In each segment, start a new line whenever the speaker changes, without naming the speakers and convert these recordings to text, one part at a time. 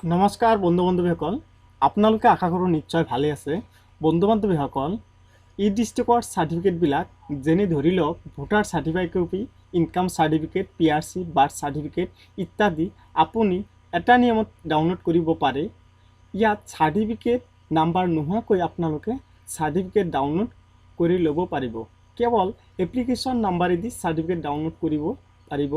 নমস্কাৰ বন্ধু বান্ধৱীসকল, আপোনালোকে আশা কৰোঁ নিশ্চয় ভালে আছে। বন্ধু বান্ধৱীসকল, ই ডিষ্ট্ৰিক্টৰ চাৰ্টিফিকেটবিলাক যেনে ধৰি লওক voter certificate copy, income certificate, PRC, birth certificate ইত্যাদি আপুনি এটা নিয়মত ডাউনলোড কৰিব পাৰে। ইয়াত চাৰ্টিফিকেট নাম্বাৰ নোহোৱাকৈ আপোনালোকে চাৰ্টিফিকেট ডাউনলোড কৰি ল'ব পাৰিব। কেৱল এপ্লিকেশ্যন নাম্বাৰেদি চাৰ্টিফিকেট ডাউনলোড কৰিব পাৰিব।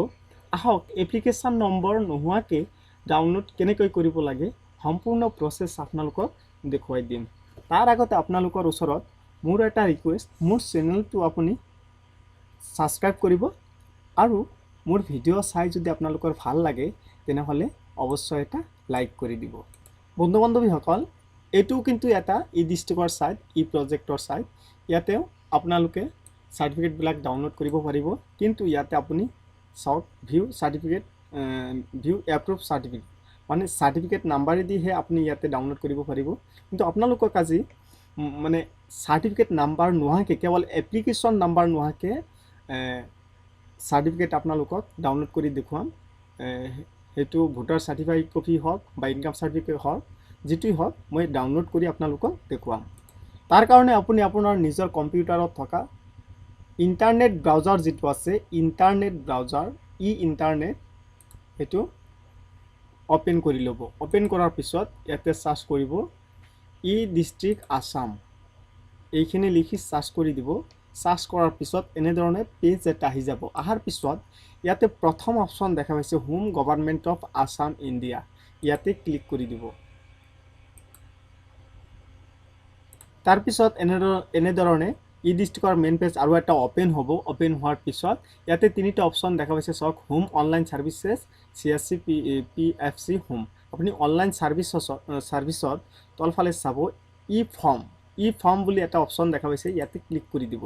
আহক এপ্লিকেশ্যন নম্বৰ নোহোৱাকৈ ডাউনলোড কেনেকৈ কৰিব লাগে সম্পূৰ্ণ প্ৰচেছ আপোনালোকক দেখুৱাই দিম। তাৰ আগতে আপোনালোকৰ ওচৰত মোৰ এটা ৰিকুৱেষ্ট, মোৰ চেনেলটো আপুনি ছাবস্ক্ৰাইব কৰিব আৰু মোৰ ভিডিঅ' চাই যদি আপোনালোকৰ ভাল লাগে তেনেহ'লে অৱশ্যই এটা লাইক কৰি দিব। বন্ধু বান্ধৱীসকল, এইটোও কিন্তু এটা ই ডিষ্ট্ৰিক্টৰ ছাইট, ই প্ৰজেক্টৰ ছাইট। ইয়াতেও আপোনালোকে চাৰ্টিফিকেটবিলাক ডাউনলোড কৰিব পাৰিব, কিন্তু ইয়াতে আপুনি চাওক view certificate, view approve certificate, মানে চাৰ্টিফিকেট নাম্বাৰেদিহে আপুনি ইয়াতে ডাউনলোড কৰিব পাৰিব। কিন্তু আপোনালোকক আজি মানে চাৰ্টিফিকেট নাম্বাৰ নোহোৱাকৈ, কেৱল এপ্লিকেশ্যন নাম্বাৰ নোহোৱাকৈ চাৰ্টিফিকেট আপোনালোকক ডাউনলোড কৰি দেখুৱাম। সেইটো ভোটাৰ চাৰ্টিফিকেট কপি হওক বা ইনকাম চাৰ্টিফিকেট হওক, যিটোৱেই হওক মই ডাউনলোড কৰি আপোনালোকক দেখুৱাম। তাৰ কাৰণে আপুনি আপোনাৰ নিজৰ কম্পিউটাৰত থকা ইণ্টাৰনেট ব্ৰাউজাৰ যিটো আছে, ইণ্টাৰনেট ব্ৰাউজাৰ, ইণ্টাৰনেট, সেইটো অপেন কৰি ল'ব। অপেন কৰাৰ পিছত ইয়াতে চাৰ্চ কৰিব ই ডিষ্ট্ৰিক্ট আছাম, এইখিনি লিখি চাৰ্চ কৰি দিব। চাৰ্চ কৰাৰ পিছত এনেধৰণে পেজ এটা আহি যাব। অহাৰ পিছত ইয়াতে প্ৰথম অপশ্যন দেখা পাইছে home government of Assam India, ইয়াতে ক্লিক কৰি দিব। তাৰপিছত এনেধৰণে ই ডিষ্ট্ৰিক্টৰ মেইন পেজ আৰু এটা অপেন হ'ব। অপেন হোৱাৰ পিছত ইয়াতে তিনিটা অপশ্যন দেখা পাইছে, চাওক home online services, CSC, PFC home. আপুনি অনলাইন ছাৰ্ভিচত তলফালে চাব ই ফৰ্ম বুলি এটা অপশ্যন দেখা পাইছে, ইয়াতে ক্লিক কৰি দিব।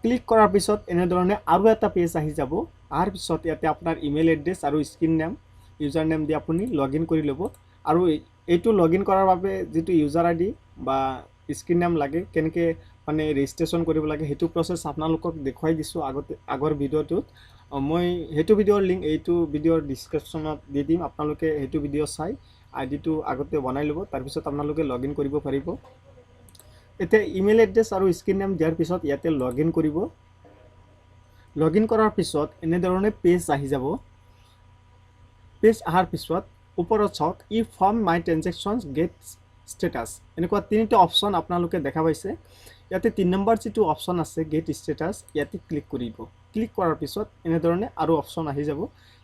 ক্লিক কৰাৰ পিছত এনেধৰণে আৰু এটা পেজ আহি যাব। অহাৰ পিছত ইয়াতে আপোনাৰ ইমেইল এড্ৰেছ আৰু স্ক্ৰীন নেম, ইউজাৰ নেম দি আপুনি লগ ইন কৰি ল'ব। আৰু এইটো লগ ইন কৰাৰ বাবে যিটো ইউজাৰ ID বা স্ক্ৰীন নেম লাগে, কেনেকৈ মানে ৰেজিষ্ট্ৰেশ্যন কৰিব লাগে, সেইটো প্ৰচেছ আপোনালোকক দেখুৱাই দিছোঁ আগৰ ভিডিঅ'টোত। মই সেইটো ভিডিঅ'ৰ লিংক এইটো ভিডিঅ'ৰ ডিছক্ৰিপশ্যনত দি দিম। আপোনালোকে সেইটো ভিডিঅ' চাই ID টো আগতে বনাই ল'ব, তাৰপিছত আপোনালোকে লগ ইন কৰিব পাৰিব। এতিয়া ইমেইল এড্ৰেছ আৰু স্ক্ৰীন নেম দিয়াৰ পিছত ইয়াতে লগ ইন কৰিব। লগ ইন কৰাৰ পিছত এনেধৰণে পেজ আহি যাব। পেজ অহাৰ পিছত ওপৰত চাওক ই ফৰ্ম মাই ট্ৰেনজেকশ্যনছ গেট ষ্টেটাছ, এনেকুৱা তিনিটা অপশ্যন আপোনালোকে দেখা পাইছে। ইয়াতে 3 নম্বৰ যিটো অপশ্যন আছে গেট ষ্টেটাছ, ইয়াতে ক্লিক কৰিব। ক্লিক কৰাৰ পিছত এনেধৰণে আৰু অপশ্যন আহি যাব।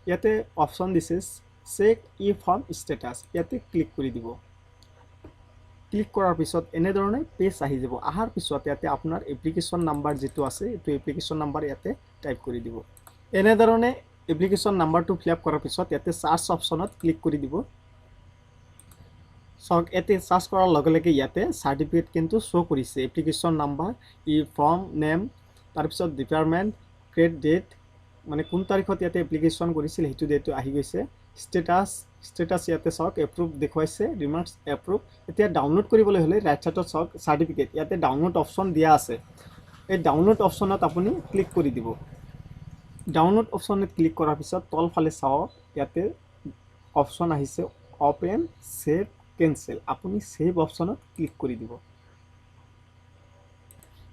ইয়াতে অপশ্যন দিছে চেক ই ফৰ্ম ষ্টেটাছ, ইয়াতে ক্লিক কৰি দিব। ক্লিক কৰাৰ পিছত এনেধৰণে পেজ আহি যাব। অহাৰ পিছত ইয়াতে আপোনাৰ এপ্লিকেশ্যন নাম্বাৰ যিটো আছে, এইটো এপ্লিকেশ্যন নাম্বাৰ ইয়াতে টাইপ কৰি দিব। এনেধৰণে এপ্লিকেশ্যন নাম্বাৰটো ফিল আপ কৰাৰ পিছত ইয়াতে চাৰ্চ অপশ্যনত ক্লিক কৰি দিব। চাওক ইয়াতে চাৰ্চ কৰাৰ লগে লগে ইয়াতে চাৰ্টিফিকেট কিন্তু শ্ব' কৰিছে, এপ্লিকেশ্যন নাম্বাৰ, ই ফৰ্ম নেম, তাৰপিছত ডিপাৰ্টমেণ্ট, গ্ৰেড ডেট, মানে কোন তাৰিখত ইয়াতে এপ্লিকেশ্যন কৰিছিল সেইটো ডেটটো আহি গৈছে। ষ্টেটাছ ইয়াতে চাওক এপ্ৰুভ দেখুৱাইছে, ৰিমাৰ্কছ এপ্ৰুভ। এতিয়া ডাউনলোড কৰিবলৈ হ'লে ৰাইট ছাইডত চাওক চাৰ্টিফিকেট, ইয়াতে ডাউনলোড অপশ্যন দিয়া আছে। এই ডাউনলোড অপশ্যনত আপুনি ক্লিক কৰি দিব। ডাউনলোড অপশ্যনত ক্লিক কৰাৰ পিছত তলফালে চাওক ইয়াতে অপশ্যন আহিছে অপেন, ছেভ, কেনচেল। আপুনি ছেভ অপশ্যনত ক্লিক কৰি দিব।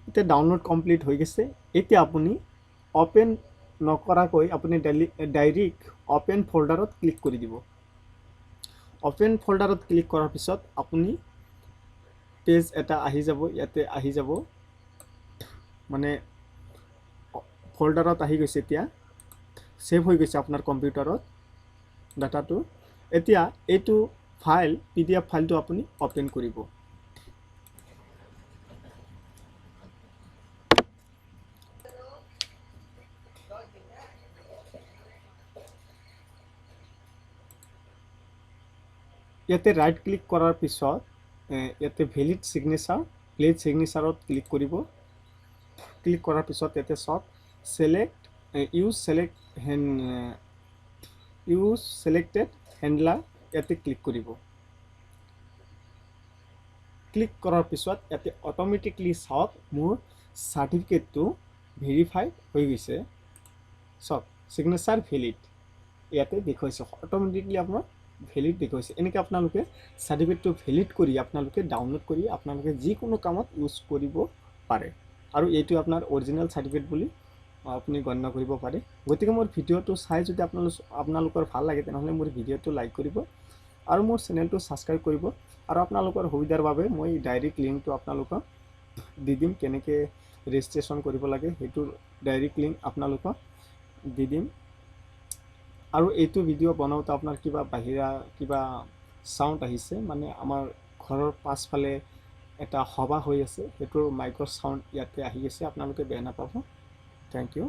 এতিয়া ডাউনলোড কমপ্লিট হৈ গৈছে। এতিয়া আপুনি অপেন নকৰাকৈ আপুনি ডাইৰেক্ট অপেন ফল্ডাৰত ক্লিক কৰি দিব। অপেন ফল্ডাৰত ক্লিক কৰাৰ পিছত আপুনি পেজ এটা আহি যাব, ইয়াতে আহি যাব, মানে ফল্ডাৰত আহি গৈছে। এতিয়া ছেভ হৈ গৈছে আপোনাৰ কম্পিউটাৰত ডাটাটো। এতিয়া এইটো ফাইল PDF ফাইলটো আপুনি অপেন কৰিব। ইয়াতে ৰাইট ক্লিক কৰাৰ পিছত ইয়াতে ভেলিড চিগনেচাৰত ক্লিক কৰিব। ক্লিক কৰাৰ পিছত ইয়াতে চাওক ইউজ ছিলেক্টেড হেণ্ডলাৰ, ইয়াতে ক্লিক কৰিব। ক্লিক কৰাৰ পিছত ইয়াতে অট'মেটিকলি চাওক মোৰ চাৰ্টিফিকেটটো ভেৰিফাইড হৈ গৈছে। চাওক চিগনেচাৰ ভেলিড ইয়াতে দেখুৱাইছে, অট'মেটিকলি আপোনাৰ ভেলিড দেখুৱাইছে। এনেকৈ আপোনালোকে চাৰ্টিফিকেটটো ভেলিড কৰি আপোনালোকে ডাউনলোড কৰি আপোনালোকে যিকোনো কামত ইউজ কৰিব পাৰে আৰু এইটো আপোনাৰ অৰিজিনেল চাৰ্টিফিকেট বুলি আপুনি গণ্য কৰিব পাৰে। গতিকে মোৰ ভিডিঅ'টো চাই যদি আপোনালোকৰ ভাল লাগে তেনেহ'লে মোৰ ভিডিঅ'টো লাইক কৰিব আৰু মোৰ চেনেলটো ছাবস্ক্ৰাইব কৰিব আৰু আপোনালোকৰ সুবিধাৰ বাবে মই ডাইৰেক্ট লিংকটো আপোনালোকক দি দিম, কেনেকৈ ৰেজিষ্ট্ৰেশ্যন কৰিব লাগে সেইটোৰ ডাইৰেক্ট লিংক আপোনালোকক দি দিম। আৰু এইটো ভিডিঅ' বনাওঁতে আপোনাৰ কিবা বাহিৰা কিবা চাউণ্ড আহিছে, মানে আমাৰ ঘৰৰ পাছফালে এটা সভা হৈ আছে, সেইটোৰ মাইকৰ চাউণ্ড ইয়াতে আহি আছে, আপোনালোকে বেয়া নাপাব। Thank U.